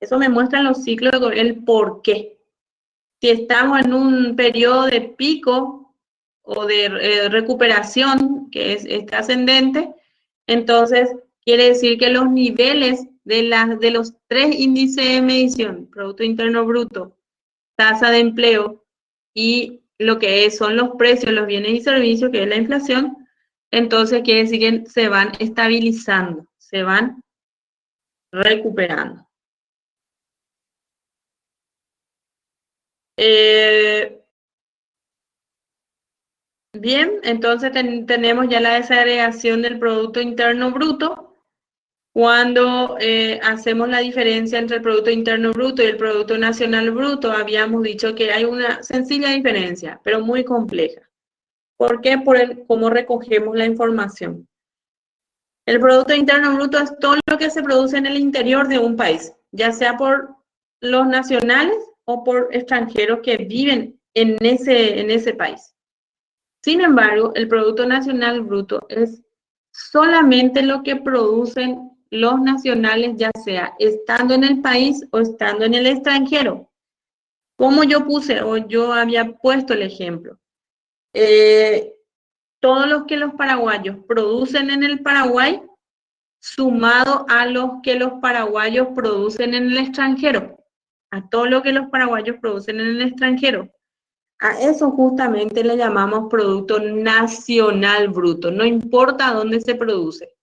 Eso me muestran los ciclos, el por qué. Si estamos en un periodo de pico o de recuperación, que está ascendente, entonces quiere decir que los niveles de los 3 índices de medición, Producto Interno Bruto, tasa de empleo y lo que son los precios, los bienes y servicios, que es la inflación, entonces quiere decir que se van estabilizando, se van recuperando. Bien, entonces tenemos ya la desagregación del Producto Interno Bruto. Cuando hacemos la diferencia entre el Producto Interno Bruto y el Producto Nacional Bruto, habíamos dicho que hay una sencilla diferencia, pero muy compleja. ¿Por qué? Por cómo recogemos la información. El Producto Interno Bruto es todo lo que se produce en el interior de un país, ya sea por los nacionales o por extranjeros que viven en ese país. Sin embargo, el Producto Nacional Bruto es solamente lo que producen los nacionales, ya sea estando en el país o estando en el extranjero. Como yo puse o yo había puesto el ejemplo, todo lo que los paraguayos producen en el Paraguay, sumado a los que los paraguayos producen en el extranjero, a todo lo que los paraguayos producen en el extranjero. A eso justamente le llamamos Producto Nacional Bruto, no importa dónde se produce,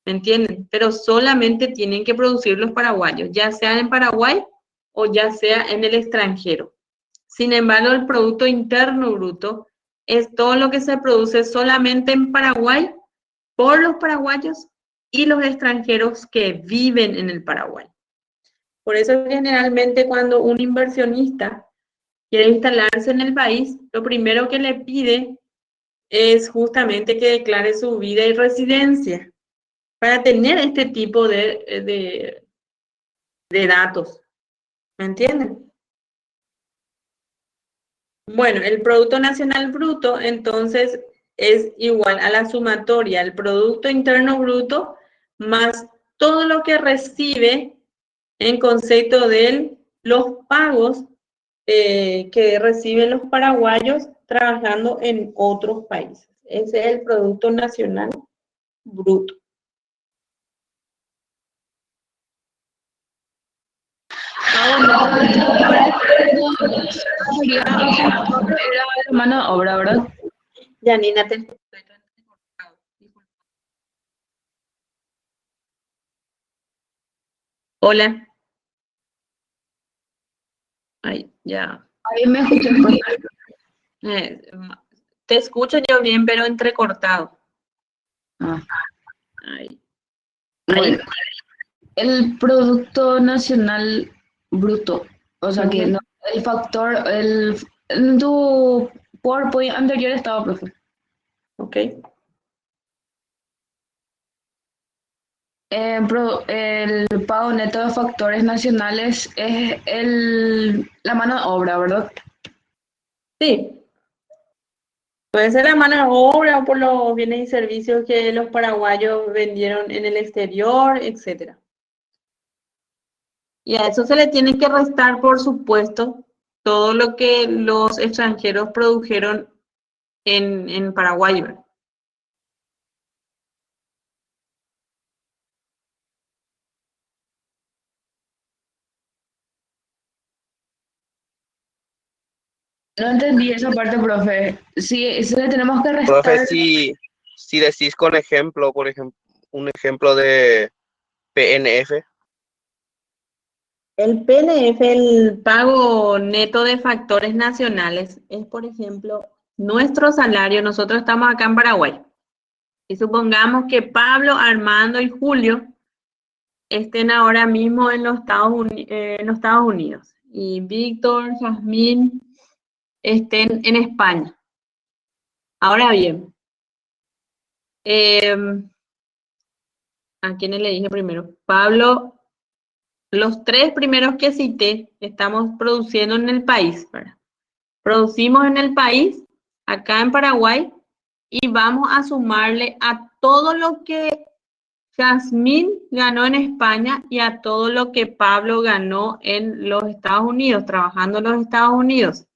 ¿me entienden? Pero solamente tienen que producir los paraguayos, ya sea en Paraguay o ya sea en el extranjero. Sin embargo, el Producto Interno Bruto es todo lo que se produce solamente en Paraguay por los paraguayos y los extranjeros que viven en el Paraguay. Por eso generalmente cuando un inversionista quiere instalarse en el país, lo primero que le pide es justamente que declare su vida y residencia para tener este tipo de datos. ¿Me entienden? Bueno, el Producto Nacional Bruto, entonces, es igual a la sumatoria del Producto Interno Bruto más todo lo que recibe en concepto de los pagos que reciben los paraguayos trabajando en otros países. Ese es el Producto Nacional Bruto. Era la mano de obra, ¿verdad? Janina, te estoy cortado. Hola. Ay, ya. Ahí me escuchas. Te escucho yo bien, pero entrecortado. Ah. Ay. Bueno, el Producto Nacional Bruto, o sea que no, el factor, en tu PowerPoint anterior estaba, profe. Ok. El pago neto de factores nacionales es la mano de obra, ¿verdad? Sí. Puede ser la mano de obra o por los bienes y servicios que los paraguayos vendieron en el exterior, etcétera. Y a eso se le tiene que restar, por supuesto, todo lo que los extranjeros produjeron en Paraguay, ¿verdad? No entendí esa parte, profe. Sí, le tenemos que restar. Profe, si decís con ejemplo, por ejemplo, un ejemplo de PNF. El PNF, el pago neto de factores nacionales, es, por ejemplo, nuestro salario. Nosotros estamos acá en Paraguay. Y supongamos que Pablo, Armando y Julio estén ahora mismo en los Estados Unidos. Y Víctor, Jazmín estén en España. Ahora bien, ¿a quiénes le dije primero? Pablo, los 3 primeros que cité, estamos produciendo en el país, ¿verdad? Producimos en el país, acá en Paraguay, y vamos a sumarle a todo lo que Jazmín ganó en España y a todo lo que Pablo ganó en los Estados Unidos, trabajando en los Estados Unidos.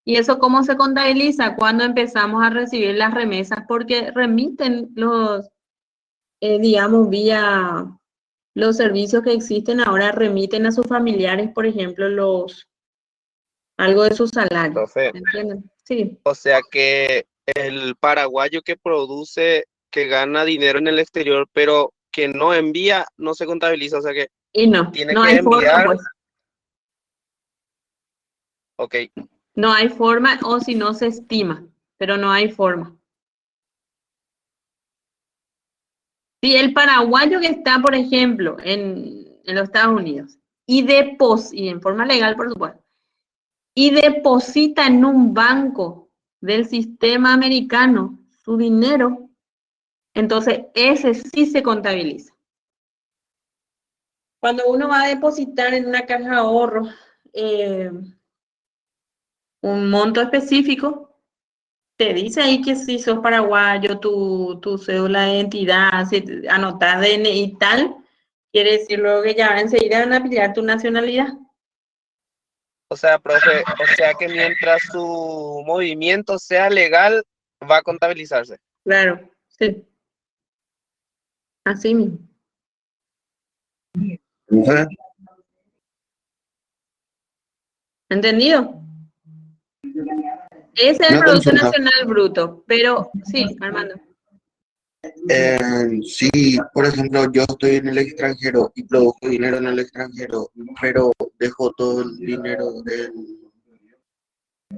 ¿Y eso cómo se contabiliza? Cuando empezamos a recibir las remesas, porque remiten los, digamos, vía los servicios que existen ahora, remiten a sus familiares, por ejemplo, algo de su salario. Profe, ¿Entienden? Sí. o sea que el paraguayo que produce, que gana dinero en el exterior, pero que no envía, no se contabiliza, o sea que Y no tiene que hay forma, enviar, pues. ok, No hay forma, o si no se estima, pero no hay forma. Si el paraguayo que está, por ejemplo, en los Estados Unidos, y en forma legal, por supuesto, y deposita en un banco del sistema americano su dinero, entonces ese sí se contabiliza. Cuando uno va a depositar en una caja de ahorro un monto específico, te dice ahí que si sos paraguayo, tu cédula de identidad, si anotás DNI y tal, quiere decir luego que ya enseguida van a pillar tu nacionalidad. o sea, profe, o sea que mientras su movimiento sea legal, va a contabilizarse. Claro, sí, así mismo. Mujer, ¿Entendido? Ese es el una Producto consulta. Nacional Bruto, pero sí, Armando. Si, por ejemplo, yo estoy en el extranjero y produzco dinero en el extranjero, pero dejo todo el dinero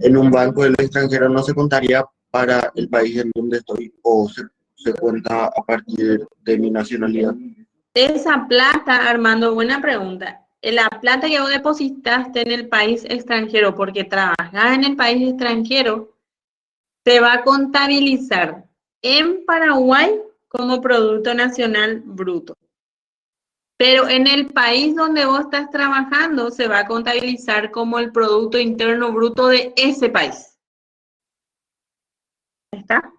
en un banco del extranjero, ¿no se contaría para el país en donde estoy o se cuenta a partir de mi nacionalidad? Esa plata, Armando, buena pregunta. La plata que vos depositaste en el país extranjero porque trabajás en el país extranjero, se va a contabilizar en Paraguay como Producto Nacional Bruto. Pero en el país donde vos estás trabajando, se va a contabilizar como el Producto Interno Bruto de ese país. ¿Está?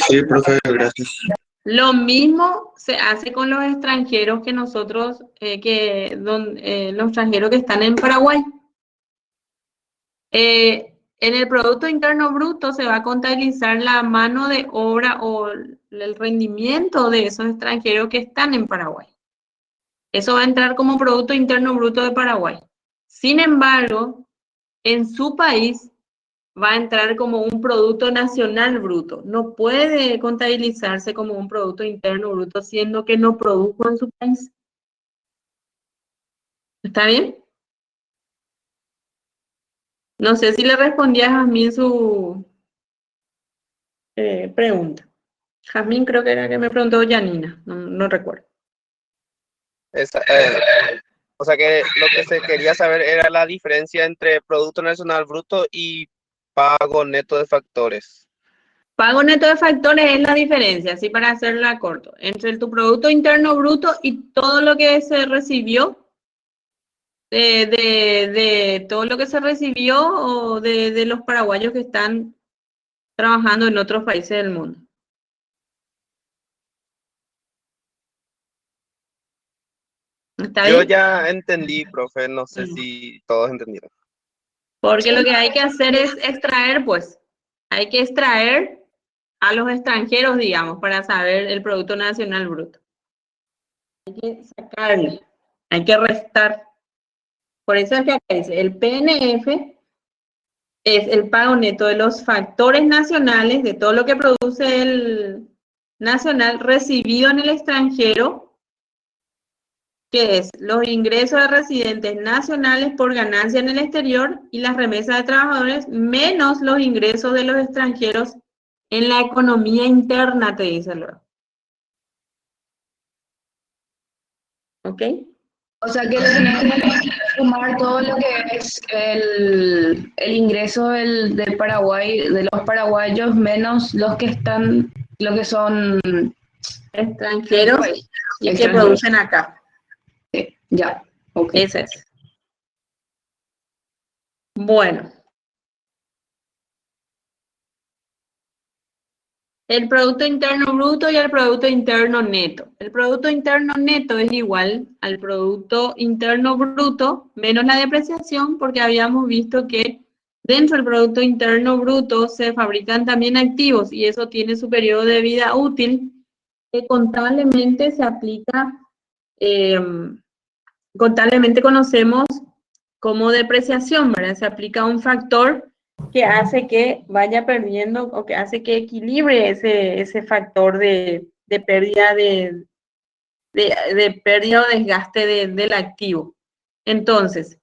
Sí, profe, gracias. Lo mismo se hace con los extranjeros que nosotros, los extranjeros que están en Paraguay. En el Producto Interno Bruto se va a contabilizar la mano de obra o el rendimiento de esos extranjeros que están en Paraguay. Eso va a entrar como Producto Interno Bruto de Paraguay. Sin embargo, en su país va a entrar como un Producto Nacional Bruto. No puede contabilizarse como un Producto Interno Bruto, siendo que no produjo en su país. ¿Está bien? No sé si le respondía a Jazmín su pregunta. Jazmín creo que era que me preguntó Janina, no recuerdo. Esa, o sea que lo que se quería saber era la diferencia entre Producto Nacional Bruto y pago neto de factores. Pago neto de factores es la diferencia, así para hacerla corto, entre tu Producto Interno Bruto y todo lo que se recibió, de todo lo que se recibió o de los paraguayos que están trabajando en otros países del mundo. ¿Está Yo bien? ya entendí, profe, no sé si todos entendieron. Porque lo que hay que hacer es extraer, pues, hay que extraer a los extranjeros, digamos, para saber el Producto Nacional Bruto. Hay que sacarle, hay que restar. Por eso es que aparece el PNF, es el pago neto de los factores nacionales, de todo lo que produce el nacional recibido en el extranjero, que es los ingresos de residentes nacionales por ganancia en el exterior y las remesas de trabajadores, menos los ingresos de los extranjeros en la economía interna, te dice luego. ¿Ok? O sea que le tenés que sumar todo lo que es el ingreso de Paraguay, de los paraguayos, menos los que están, lo que son Extranjeros y que extranjeros. producen acá. Sí, ya, ok. Ese es. Bueno. El Producto Interno Bruto y el Producto Interno Neto. El Producto Interno Neto es igual al Producto Interno Bruto menos la depreciación, porque habíamos visto que dentro del Producto Interno Bruto se fabrican también activos y eso tiene su periodo de vida útil que contablemente se aplica, contablemente conocemos como depreciación, ¿verdad? Se aplica un factor que hace que vaya perdiendo o que hace que equilibre ese factor de pérdida de pérdida o desgaste del activo. Entonces,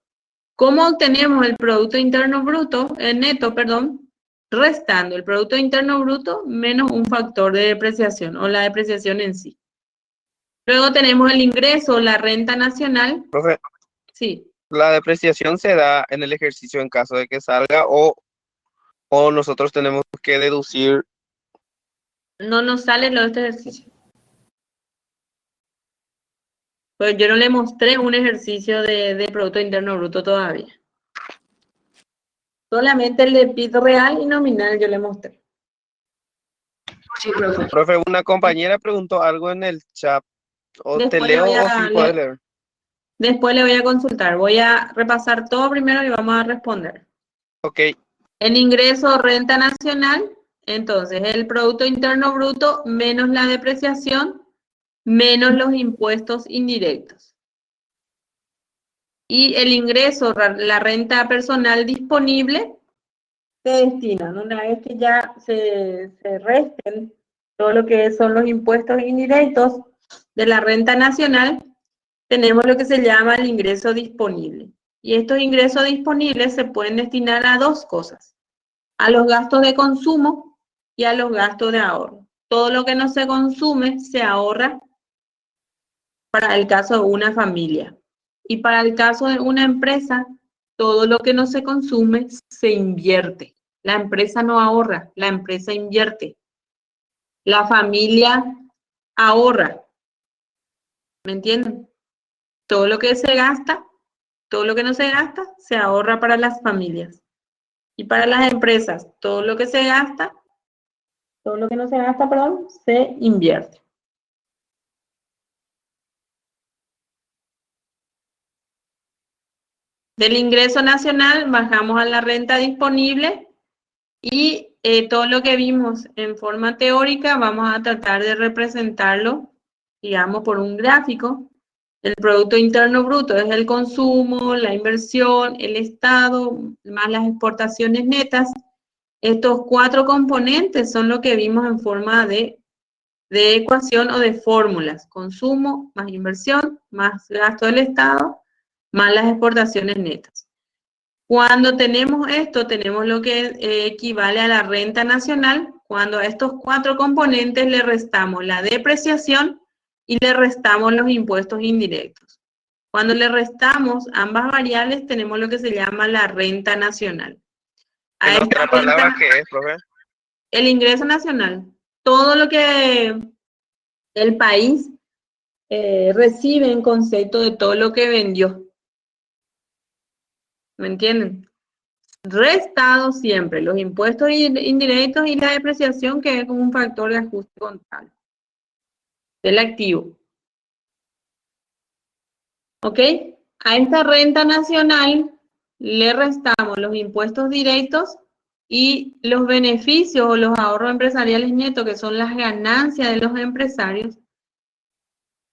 ¿cómo obtenemos el Producto Interno Bruto, neto, perdón? Restando el Producto Interno Bruto menos un factor de depreciación o la depreciación en sí. Luego tenemos el ingreso, la renta nacional. Profe, Sí. la depreciación se da en el ejercicio en caso de que salga o nosotros tenemos que deducir. No nos sale lo de este ejercicio. Pues yo no le mostré un ejercicio de Producto Interno Bruto todavía. Solamente el de PIB real y nominal yo le mostré. Sí, profe. Profe, una compañera preguntó algo en el chat. O te Después leo o sí puedes leer. Después le voy a consultar. Voy a repasar todo primero y vamos a responder. Ok, El ingreso renta nacional, entonces el Producto Interno Bruto menos la depreciación, menos los impuestos indirectos. Y el ingreso, la renta personal disponible, se destina, una vez que ya se resten todo lo que son los impuestos indirectos de la renta nacional, tenemos lo que se llama el ingreso disponible. Y estos ingresos disponibles se pueden destinar a dos cosas: a los gastos de consumo y a los gastos de ahorro. Todo lo que no se consume se ahorra para el caso de una familia. Y para el caso de una empresa, todo lo que no se consume se invierte. La empresa no ahorra, la empresa invierte. La familia ahorra. ¿Me entienden? Todo lo que se gasta, todo lo que no se gasta, se ahorra para las familias. Y para las empresas, todo lo que se gasta, todo lo que no se gasta, perdón, se invierte. Del ingreso nacional bajamos a la renta disponible y todo lo que vimos en forma teórica vamos a tratar de representarlo, digamos, por un gráfico. El Producto Interno Bruto es el consumo, la inversión, el Estado, más las exportaciones netas. Estos cuatro componentes son lo que vimos en forma de ecuación o de fórmulas: consumo más inversión, más gasto del Estado, más las exportaciones netas. Cuando tenemos esto, tenemos lo que equivale a la renta nacional, cuando a estos cuatro componentes le restamos la depreciación y le restamos los impuestos indirectos. Cuando le restamos ambas variables, tenemos lo que se llama la renta nacional. ¿en otra palabra qué es, profe? El ingreso nacional. Todo lo que el país recibe en concepto de todo lo que vendió. ¿Me entienden? Restado siempre los impuestos indirectos y la depreciación, que es como un factor de ajuste contable del activo. ¿Ok? A esta renta nacional le restamos los impuestos directos y los beneficios o los ahorros empresariales netos, que son las ganancias de los empresarios.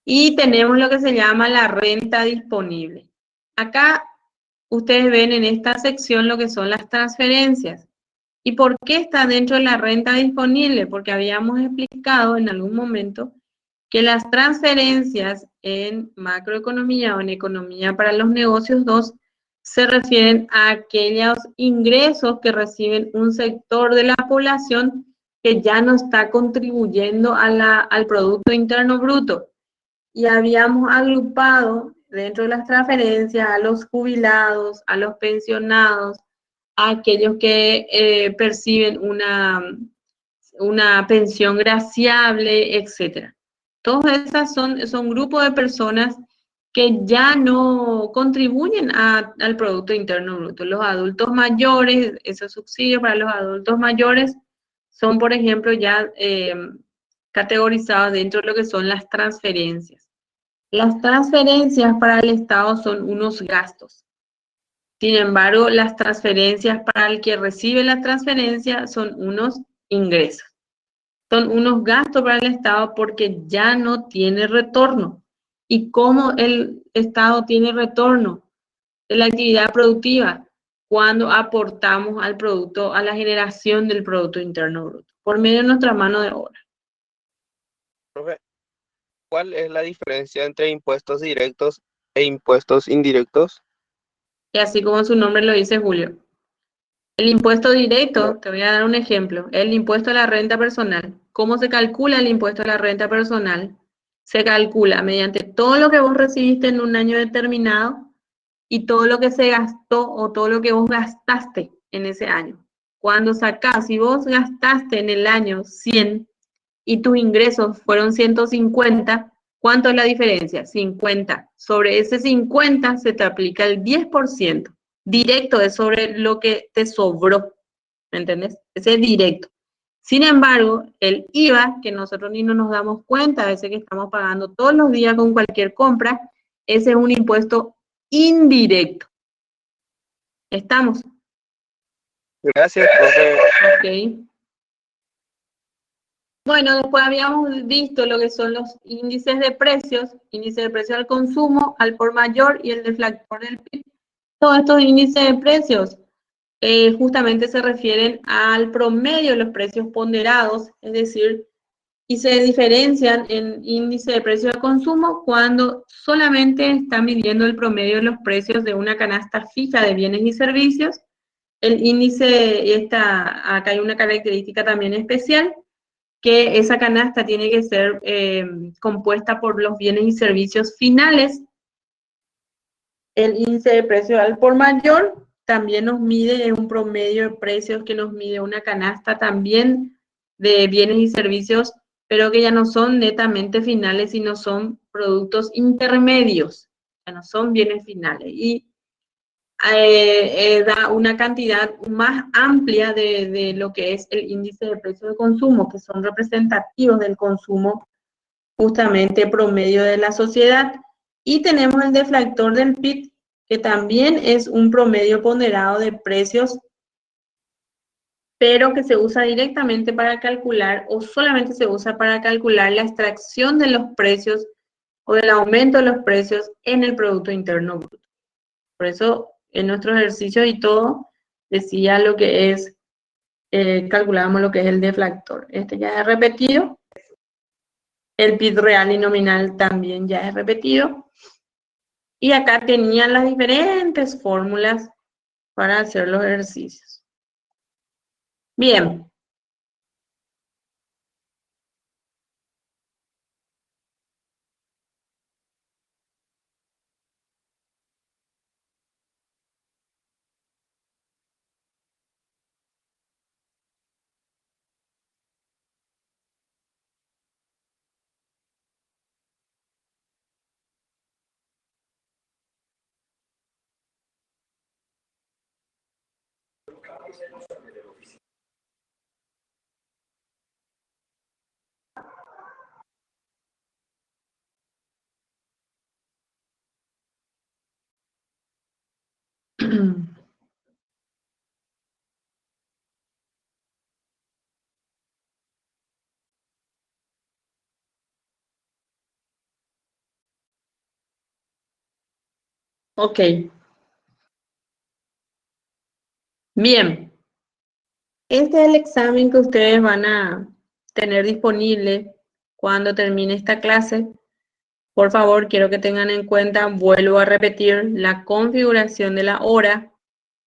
Y tenemos lo que se llama la renta disponible. Acá ustedes ven en esta sección lo que son las transferencias. ¿Y por qué está dentro de la renta disponible? Porque habíamos explicado en algún momento que las transferencias en macroeconomía o en economía para los negocios 2 se refieren a aquellos ingresos que reciben un sector de la población que ya no está contribuyendo al Producto Interno Bruto. Y habíamos agrupado dentro de las transferencias a los jubilados, a los pensionados, a aquellos que perciben una pensión graciable, etc. Todas esas son grupos de personas que ya no contribuyen al Producto Interno Bruto. Los adultos mayores, esos subsidios para los adultos mayores son, por ejemplo, ya categorizados dentro de lo que son las transferencias. Las transferencias para el Estado son unos gastos. Sin embargo, las transferencias para el que recibe la transferencia son unos ingresos. Son unos gastos para el Estado porque ya no tiene retorno. ¿Y cómo el Estado tiene retorno de la actividad productiva? Cuando aportamos al producto, a la generación del Producto Interno Bruto, por medio de nuestra mano de obra. Profe, ¿cuál es la diferencia entre impuestos directos e impuestos indirectos? Y así como su nombre lo dice, Julio. El impuesto directo, te voy a dar un ejemplo, el impuesto a la renta personal. ¿Cómo se calcula el impuesto a la renta personal? Se calcula mediante todo lo que vos recibiste en un año determinado y todo lo que se gastó o todo lo que vos gastaste en ese año. Cuando sacás, si vos gastaste en el año 100 y tus ingresos fueron 150, ¿cuánto es la diferencia? 50. Sobre ese 50 se te aplica el 10%. Directo es sobre lo que te sobró, ¿me entendés? Ese es directo. Sin embargo, el IVA, que nosotros ni nos damos cuenta, a veces que estamos pagando todos los días con cualquier compra, ese es un impuesto indirecto. ¿Estamos? Gracias, profe. Ok. Bueno, después habíamos visto lo que son los índices de precios, índice de precio al consumo, al por mayor y el deflactor del PIB. Todos estos índices de precios justamente se refieren al promedio de los precios ponderados, es decir, y se diferencian en índice de precio de consumo cuando solamente están midiendo el promedio de los precios de una canasta fija de bienes y servicios. El índice, acá hay una característica también especial, que esa canasta tiene que ser compuesta por los bienes y servicios finales. El índice de precio al por mayor también nos mide, es un promedio de precios que nos mide una canasta también de bienes y servicios, pero que ya no son netamente finales, sino son productos intermedios, ya no son bienes finales. Y da una cantidad más amplia de lo que es el índice de precio de consumo, que son representativos del consumo justamente promedio de la sociedad. Y tenemos el deflactor del PIB, que también es un promedio ponderado de precios, pero que se usa directamente para calcular o solamente se usa para calcular la extracción de los precios o del aumento de los precios en el Producto Interno Bruto. Por eso en nuestros ejercicios y todo decía lo que es, calculábamos lo que es el deflactor. Este ya es repetido. El PIB real y nominal también ya es repetido. Y acá tenían las diferentes fórmulas para hacer los ejercicios. Bien. Ok. Bien. Este es el examen que ustedes van a tener disponible cuando termine esta clase. Por favor, quiero que tengan en cuenta, vuelvo a repetir, la configuración de la hora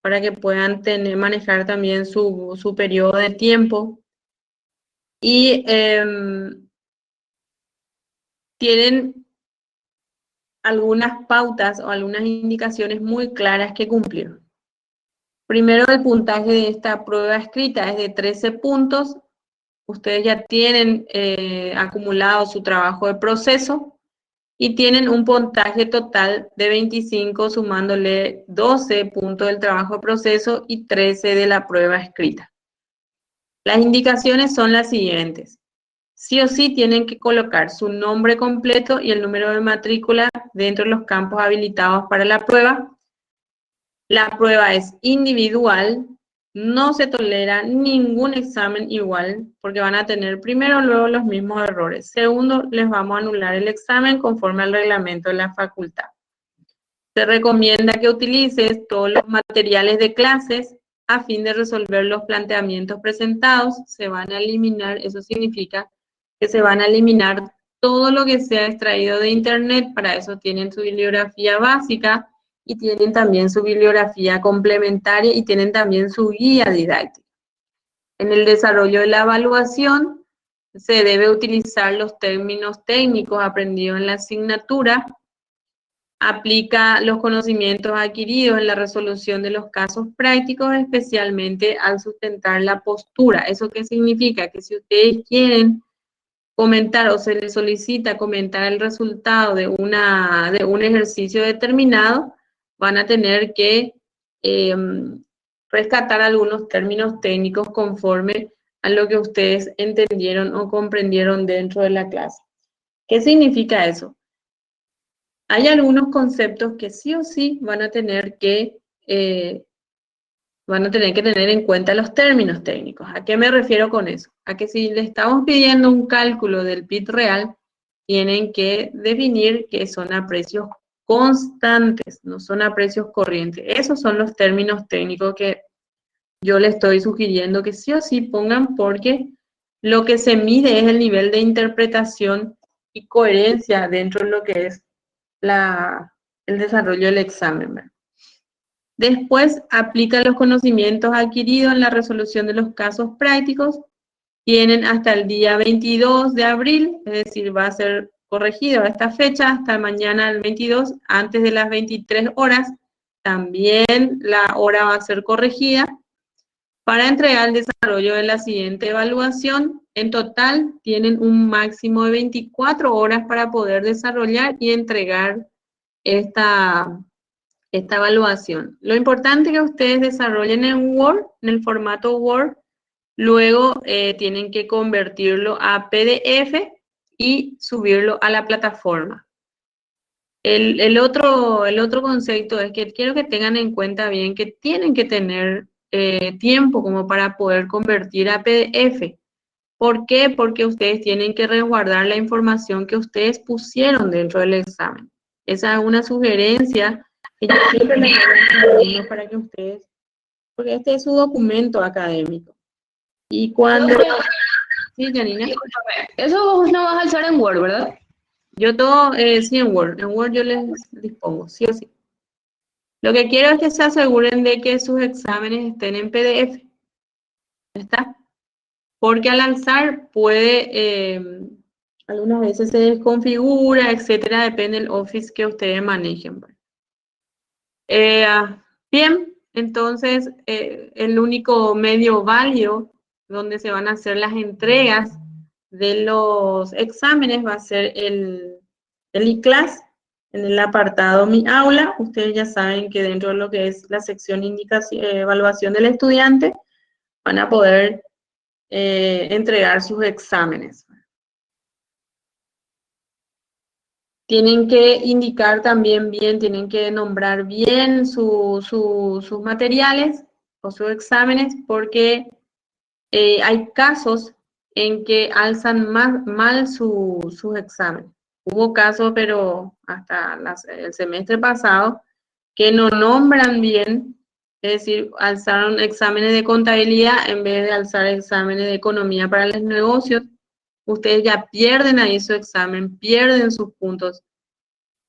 para que puedan manejar también su periodo de tiempo. Y tienen algunas pautas o algunas indicaciones muy claras que cumplir. Primero, el puntaje de esta prueba escrita es de 13 puntos. Ustedes ya tienen acumulado su trabajo de proceso y tienen un puntaje total de 25, sumándole 12 puntos del trabajo de proceso y 13 de la prueba escrita. Las indicaciones son las siguientes. Sí o sí tienen que colocar su nombre completo y el número de matrícula dentro de los campos habilitados para la prueba. La prueba es individual, no se tolera ningún examen igual, porque van a tener primero o luego los mismos errores. Segundo, les vamos a anular el examen conforme al reglamento de la facultad. Se recomienda que utilices todos los materiales de clases a fin de resolver los planteamientos presentados. Se van a eliminar, eso significa que se van a eliminar todo lo que sea extraído de internet. Para eso tienen su bibliografía básica y tienen también su bibliografía complementaria y tienen también su guía didáctica. En el desarrollo de la evaluación se debe utilizar los términos técnicos aprendidos en la asignatura. Aplica los conocimientos adquiridos en la resolución de los casos prácticos, especialmente al sustentar la postura. ¿Eso qué significa? Que si ustedes quieren comentar o se les solicita comentar el resultado de un ejercicio determinado, van a tener que rescatar algunos términos técnicos conforme a lo que ustedes entendieron o comprendieron dentro de la clase. ¿Qué significa eso? Hay algunos conceptos que sí o sí van a tener que tener en cuenta los términos técnicos. ¿A qué me refiero con eso? A que si le estamos pidiendo un cálculo del PIB real, tienen que definir que son a precios constantes, no son a precios corrientes. Esos son los términos técnicos que yo le estoy sugiriendo que sí o sí pongan, porque lo que se mide es el nivel de interpretación y coherencia dentro de lo que es el desarrollo del examen, ¿verdad? Después, aplica los conocimientos adquiridos en la resolución de los casos prácticos. Tienen hasta el día 22 de abril, es decir, va a ser corregido a esta fecha, hasta mañana el 22, antes de las 23 horas. También la hora va a ser corregida para entregar el desarrollo de la siguiente evaluación. En total, tienen un máximo de 24 horas para poder desarrollar y entregar esta evaluación. Lo importante es que ustedes desarrollen en Word, en el formato Word, luego tienen que convertirlo a PDF y subirlo a la plataforma. El otro concepto es que quiero que tengan en cuenta bien que tienen que tener tiempo como para poder convertir a PDF. ¿Por qué? Porque ustedes tienen que resguardar la información que ustedes pusieron dentro del examen. Esa es una sugerencia que yo siempre les doy a los alumnos para que ustedes, porque este es su documento académico. Y cuando... Sí, Janina. Eso vos no vas a alzar en Word, ¿verdad? Yo todo, sí, en Word yo les dispongo, sí o sí. Lo que quiero es que se aseguren de que sus exámenes estén en PDF. ¿Está? Porque al alzar puede, algunas veces se desconfigura, etcétera, depende del Office que ustedes manejen. Bien, entonces el único medio válido donde se van a hacer las entregas de los exámenes va a ser el iClass, en el apartado Mi Aula. Ustedes ya saben que dentro de lo que es la sección evaluación del estudiante, van a poder entregar sus exámenes. Tienen que indicar también bien, tienen que nombrar bien sus materiales o sus exámenes, porque hay casos en que alzan mal sus exámenes. Hubo casos, pero hasta el semestre pasado, que no nombran bien, es decir, alzaron exámenes de contabilidad en vez de alzar exámenes de economía para los negocios. Ustedes ya pierden ahí su examen, pierden sus puntos,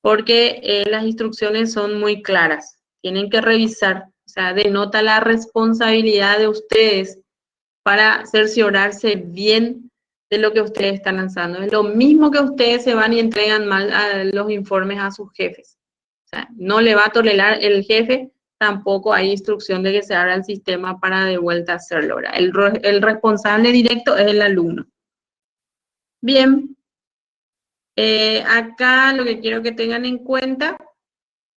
porque las instrucciones son muy claras. Tienen que revisar, o sea, denota la responsabilidad de ustedes para cerciorarse bien de lo que ustedes están lanzando. Es lo mismo que ustedes se van y entregan mal los informes a sus jefes. O sea, no le va a tolerar el jefe, tampoco hay instrucción de que se abra el sistema para de vuelta hacerlo. El responsable directo es el alumno. Bien, acá lo que quiero que tengan en cuenta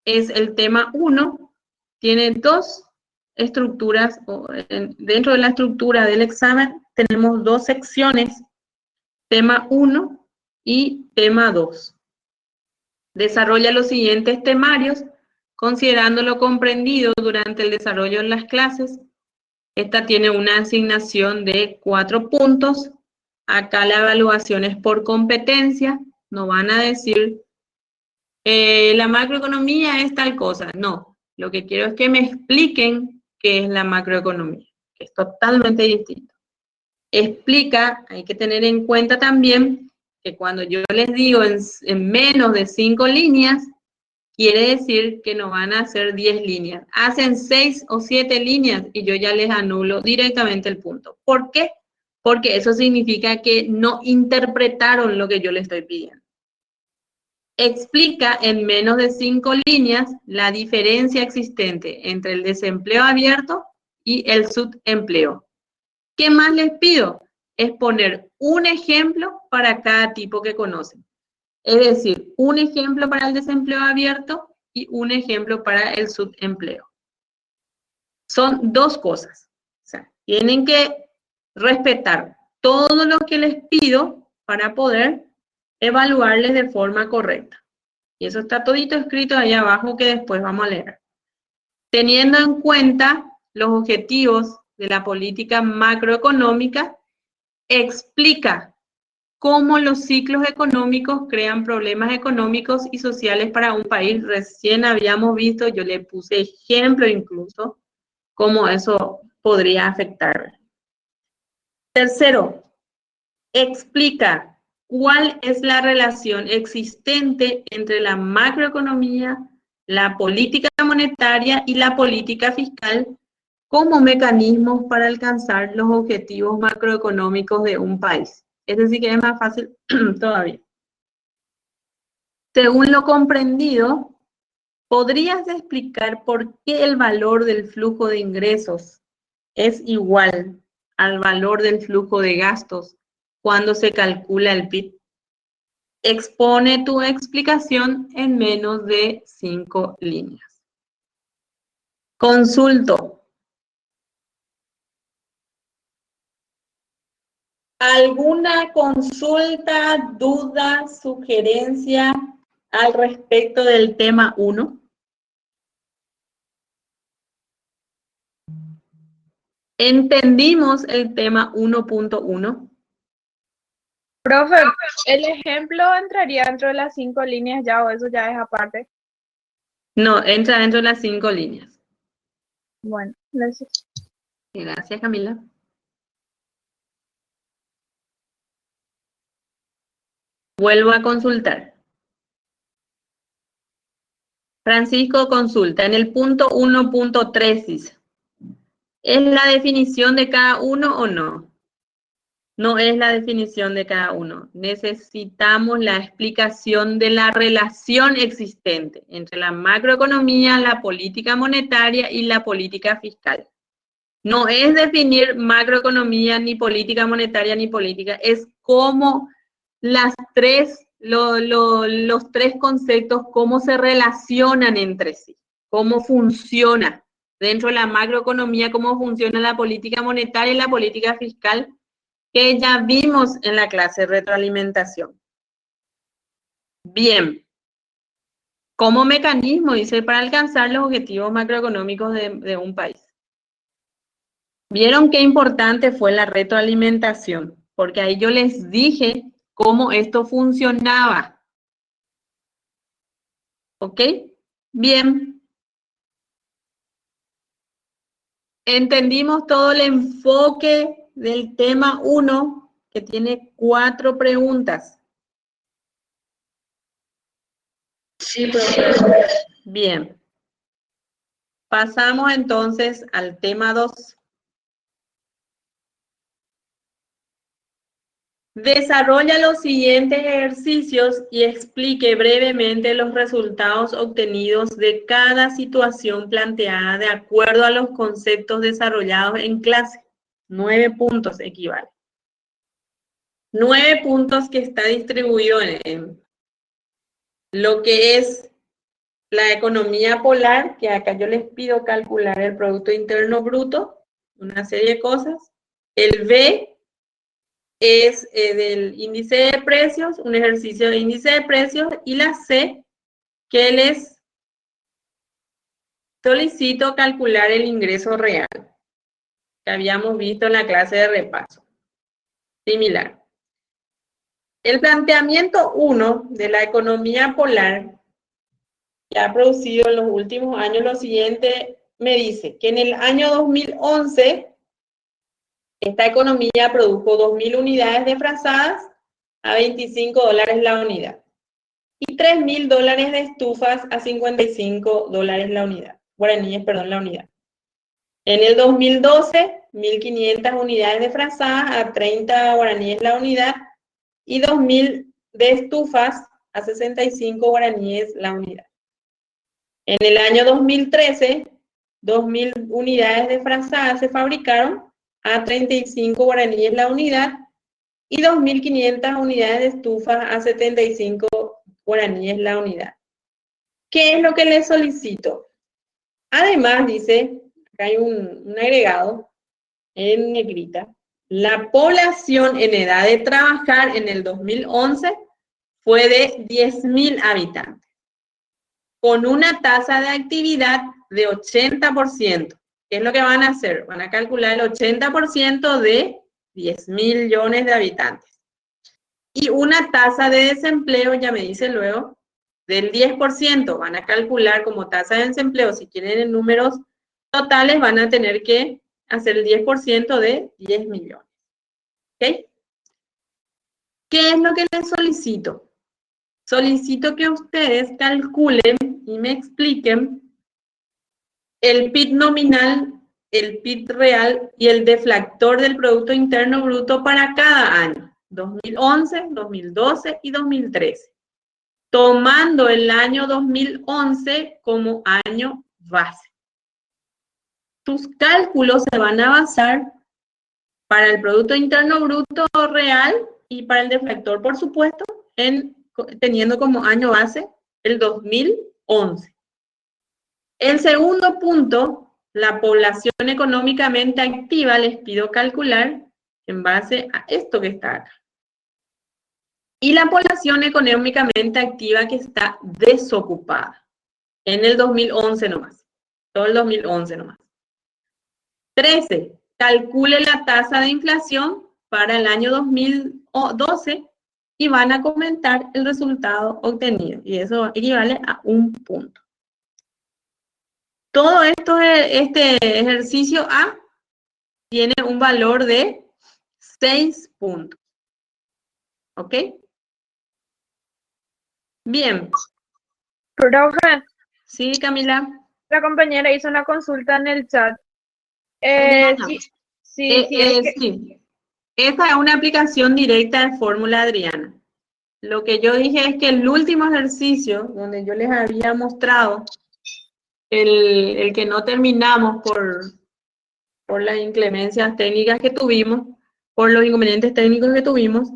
es el tema 1. Tiene dos estructuras, dentro de la estructura del examen, tenemos dos secciones, tema 1 y tema 2. Desarrolla los siguientes temarios, considerando lo comprendido durante el desarrollo de las clases. Esta tiene una asignación de 4 puntos. Acá la evaluación es por competencia. No van a decir, la macroeconomía es tal cosa. No, lo que quiero es que me expliquen qué es la macroeconomía, que es totalmente distinto. Explica, hay que tener en cuenta también que cuando yo les digo en menos de 5 líneas, quiere decir que no van a hacer 10 líneas. Hacen 6 o 7 líneas y yo ya les anulo directamente el punto. ¿Por qué? Porque eso significa que no interpretaron lo que yo les estoy pidiendo. Explica en menos de 5 líneas la diferencia existente entre el desempleo abierto y el subempleo. ¿Qué más les pido? Es poner un ejemplo para cada tipo que conocen. Es decir, un ejemplo para el desempleo abierto y un ejemplo para el subempleo. Son dos cosas. O sea, tienen que respetar todo lo que les pido para poder evaluarles de forma correcta. Y eso está todito escrito ahí abajo que después vamos a leer. Teniendo en cuenta los objetivos de la política macroeconómica, explica cómo los ciclos económicos crean problemas económicos y sociales para un país. Recién habíamos visto, yo le puse ejemplo incluso, cómo eso podría afectar. Tercero, explica cuál es la relación existente entre la macroeconomía, la política monetaria y la política fiscal como mecanismos para alcanzar los objetivos macroeconómicos de un país. Es decir, que es más fácil todavía. Según lo comprendido, ¿podrías explicar por qué el valor del flujo de ingresos es igual al valor del flujo de gastos cuando se calcula el PIB? Expone tu explicación en menos de 5 líneas. Consulto. ¿Alguna consulta, duda, sugerencia al respecto del tema 1? ¿Entendimos el tema 1.1? Profe, ¿el ejemplo entraría dentro de las 5 líneas ya o eso ya es aparte? No, entra dentro de las 5 líneas. Bueno, gracias. Gracias, Camila. Vuelvo a consultar. Francisco consulta. En el punto 1.3 dice, ¿es la definición de cada uno o no? No es la definición de cada uno. Necesitamos la explicación de la relación existente entre la macroeconomía, la política monetaria y la política fiscal. No es definir macroeconomía, ni política monetaria, ni política. Es cómo los tres conceptos, cómo se relacionan entre sí, cómo funciona dentro de la macroeconomía, cómo funciona la política monetaria y la política fiscal, que ya vimos en la clase de retroalimentación. Bien. Como mecanismo, dice, para alcanzar los objetivos macroeconómicos de un país. ¿Vieron qué importante fue la retroalimentación? Porque ahí yo les dije cómo esto funcionaba. ¿Ok? Bien. Entendimos todo el enfoque del tema 1, que tiene 4 preguntas. Sí, profesor. Bien. Pasamos entonces al tema 2. Desarrolla los siguientes ejercicios y explique brevemente los resultados obtenidos de cada situación planteada de acuerdo a los conceptos desarrollados en clase. 9 puntos equivale. 9 puntos que está distribuido en lo que es la economía polar, que acá yo les pido calcular el Producto Interno Bruto, una serie de cosas. El B es del índice de precios, un ejercicio de índice de precios, y la C, que les solicito calcular el ingreso real, que habíamos visto en la clase de repaso. Similar. El planteamiento 1 de la economía polar, que ha producido en los últimos años lo siguiente, me dice que en el año 2011, esta economía produjo 2.000 unidades de frazadas a $25 la unidad y $3.000 de estufas a $55 la unidad, guaraníes, perdón, la unidad. En el 2012, 1.500 unidades de frazadas a 30 guaraníes la unidad y 2.000 de estufas a 65 guaraníes la unidad. En el año 2013, 2.000 unidades de frazadas se fabricaron a 35 guaraníes la unidad y 2.500 unidades de estufas a 75 guaraníes la unidad. ¿Qué es lo que les solicito? Además, dice, acá hay un agregado en negrita, la población en edad de trabajar en el 2011 fue de 10.000 habitantes, con una tasa de actividad de 80%. ¿Qué es lo que van a hacer? Van a calcular el 80% de 10.000 millones de habitantes. Y una tasa de desempleo, ya me dice luego, del 10%. Van a calcular como tasa de desempleo, si quieren en números totales, van a tener que hacer el 10% de 10 millones. ¿Ok? ¿Qué es lo que les solicito? Solicito que ustedes calculen y me expliquen el PIB nominal, el PIB real y el deflactor del Producto Interno Bruto para cada año, 2011, 2012 y 2013, tomando el año 2011 como año base. Tus cálculos se van a basar para el Producto Interno Bruto real y para el deflactor, por supuesto, teniendo como año base el 2011. El segundo punto, la población económicamente activa, les pido calcular en base a esto que está acá. Y la población económicamente activa que está desocupada, en el 2011 nomás, todo el 2011 nomás. 13, calcule la tasa de inflación para el año 2012 y van a comentar el resultado obtenido, y eso equivale a 1 punto. Todo esto, este ejercicio A tiene un valor de 6 puntos. ¿Ok? Bien. Profe, Sí, Camila. la compañera hizo una consulta en el chat. Sí. Esta es una aplicación directa de fórmula Adriana. Lo que yo dije es que el último ejercicio, donde yo les había mostrado el que no terminamos por las inclemencias técnicas que tuvimos, por los inconvenientes técnicos que tuvimos,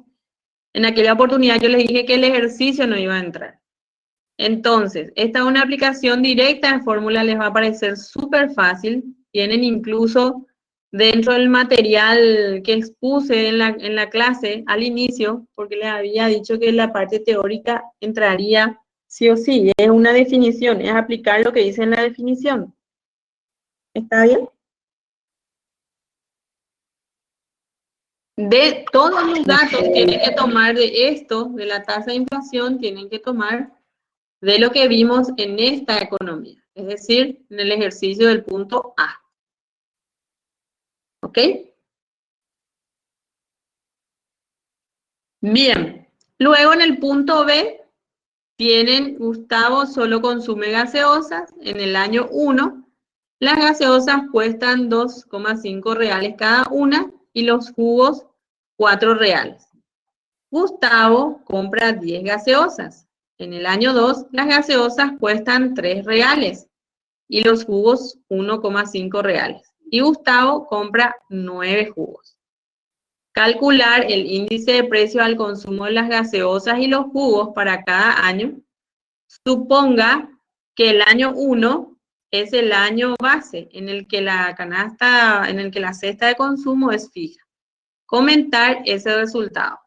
en aquella oportunidad yo les dije que el ejercicio no iba a entrar. Entonces, esta es una aplicación directa en fórmula, les va a parecer súper fácil. Tienen incluso dentro del material que expuse en la clase al inicio, porque les había dicho que la parte teórica entraría sí o sí, es una definición, es aplicar lo que dice en la definición. ¿Está bien? De todos los datos tienen que tomar de esto, de la tasa de inflación, tienen que tomar de lo que vimos en esta economía, es decir, en el ejercicio del punto A. ¿Ok? Bien, luego en el punto B, tienen Gustavo solo consume gaseosas. En el año 1, las gaseosas cuestan 2,5 reales cada una y los jugos 4 reales. Gustavo compra 10 gaseosas. En el año 2, las gaseosas cuestan 3 reales y los jugos 1,5 reales. Y Gustavo compra 9 jugos. Calcular el índice de precio al consumo de las gaseosas y los jugos para cada año suponga que el año 1 es el año base en el que la cesta de consumo es fija. Comentar ese resultado.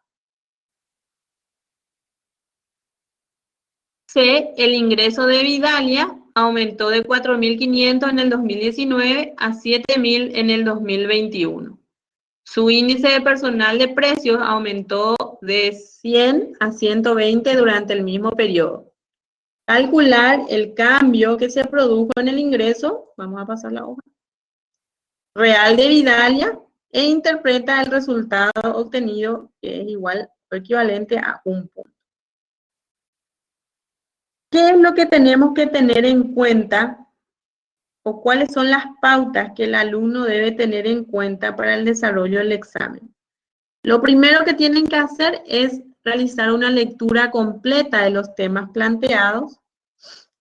C, el ingreso de Vidalia aumentó de 4.500 en el 2019 a 7.000 en el 2021. Su índice de personal de precios aumentó de 100 a 120 durante el mismo periodo. Calcular el cambio que se produjo en el ingreso, vamos a pasar la hoja, real de Vidalia e interpreta el resultado obtenido, que es igual o equivalente a 1 punto. ¿Qué es lo que tenemos que tener en cuenta o cuáles son las pautas que el alumno debe tener en cuenta para el desarrollo del examen? Lo primero que tienen que hacer es realizar una lectura completa de los temas planteados.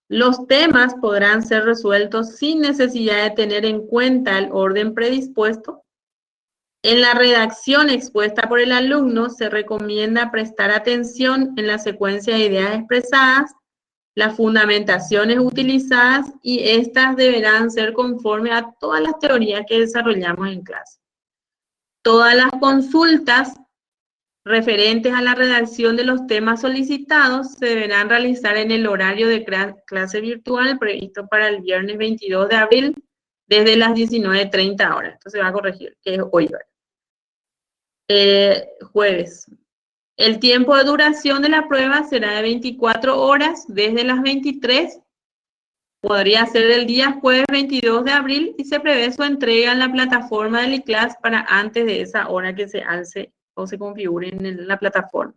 Los temas podrán ser resueltos sin necesidad de tener en cuenta el orden predispuesto. En la redacción expuesta por el alumno se recomienda prestar atención en la secuencia de ideas expresadas, las fundamentaciones utilizadas y estas deberán ser conforme a todas las teorías que desarrollamos en clase. Todas las consultas referentes a la redacción de los temas solicitados se deberán realizar en el horario de clase virtual previsto para el viernes 22 de abril desde las 19:30 horas. Esto se va a corregir, que es hoy, jueves. El tiempo de duración de la prueba será de 24 horas desde las 23. Podría ser el día jueves 22 de abril y se prevé su entrega en la plataforma del iClass para antes de esa hora que se alce o se configure en la plataforma.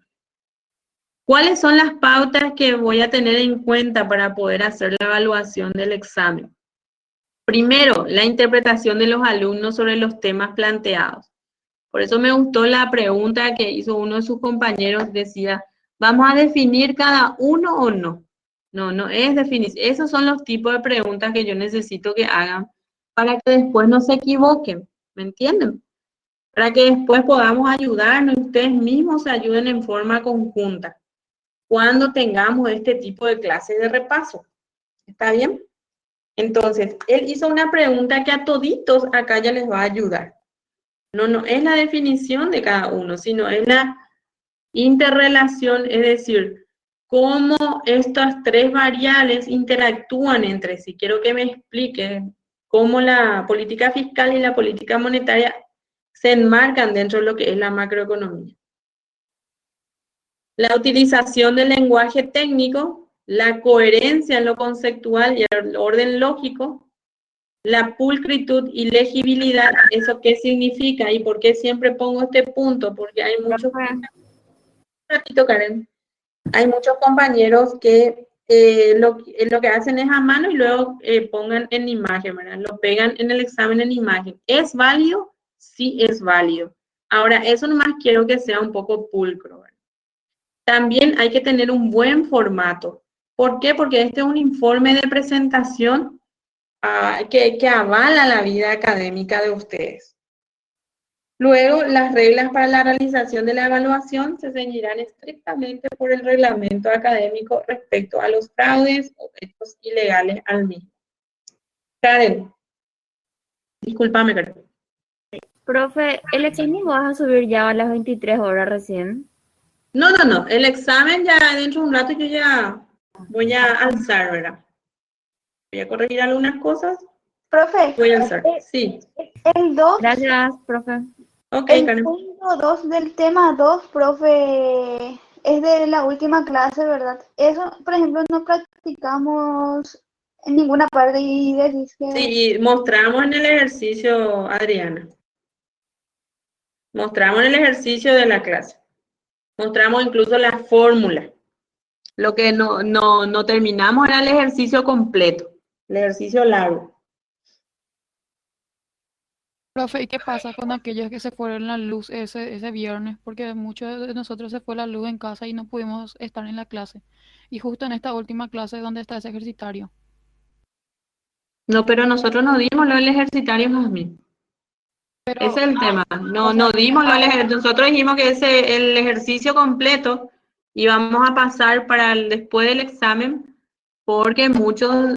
¿Cuáles son las pautas que voy a tener en cuenta para poder hacer la evaluación del examen? Primero, la interpretación de los alumnos sobre los temas planteados. Por eso me gustó la pregunta que hizo uno de sus compañeros, decía, ¿vamos a definir cada uno o no? No, no es definir. Esos son los tipos de preguntas que yo necesito que hagan para que después no se equivoquen, ¿me entienden? Para que después podamos ayudarnos y ustedes mismos se ayuden en forma conjunta cuando tengamos este tipo de clases de repaso. ¿Está bien? Entonces, él hizo una pregunta que a toditos acá ya les va a ayudar. No es la definición de cada uno, sino es la interrelación, es decir, cómo estas tres variables interactúan entre sí. Quiero que me expliquen cómo la política fiscal y la política monetaria se enmarcan dentro de lo que es la macroeconomía. La utilización del lenguaje técnico, la coherencia en lo conceptual y el orden lógico, la pulcritud y legibilidad, ¿eso qué significa? ¿Y por qué siempre pongo este punto? Porque hay muchos... Un ratito, Karen. Hay muchos compañeros que lo que hacen es a mano y luego pongan en imagen, ¿verdad? Lo pegan en el examen en imagen. ¿Es válido? Sí es válido. Ahora, eso nomás quiero que sea un poco pulcro, ¿verdad? También hay que tener un buen formato. ¿Por qué? Porque este es un informe de presentación que avala la vida académica de ustedes. Luego, las reglas para la realización de la evaluación se ceñirán estrictamente por el reglamento académico respecto a los fraudes o hechos ilegales al mismo. Karen, discúlpame, Karen. Profe, ¿el examen lo vas a subir ya a las 23 horas recién? No, el examen ya dentro de un rato yo ya voy a alzar, ¿verdad? Voy a corregir algunas cosas. Profe, Voy a alzar, sí. el 2, Gracias, profe. Ok, el Karen. punto 2 del tema 2, profe, es de la última clase, ¿verdad? Eso, por ejemplo, no practicamos en ninguna parte y decís que... Sí, y mostramos en el ejercicio, Adriana. Mostramos en el ejercicio de la clase. Mostramos incluso la fórmula. Lo que no terminamos era el ejercicio completo, el ejercicio largo. Profe, ¿y qué pasa con aquellos que se fueron la luz ese viernes? Porque muchos de nosotros se fue la luz en casa y no pudimos estar en la clase. Y justo en esta última clase donde está ese ejercitario. No, pero nosotros no dimos lo del ejercitario, Jasmine. Pero, Ese es el tema. No o sea, dimos lo del ejercicio. Nosotros dijimos que el ejercicio completo íbamos a pasar para después del examen, porque muchos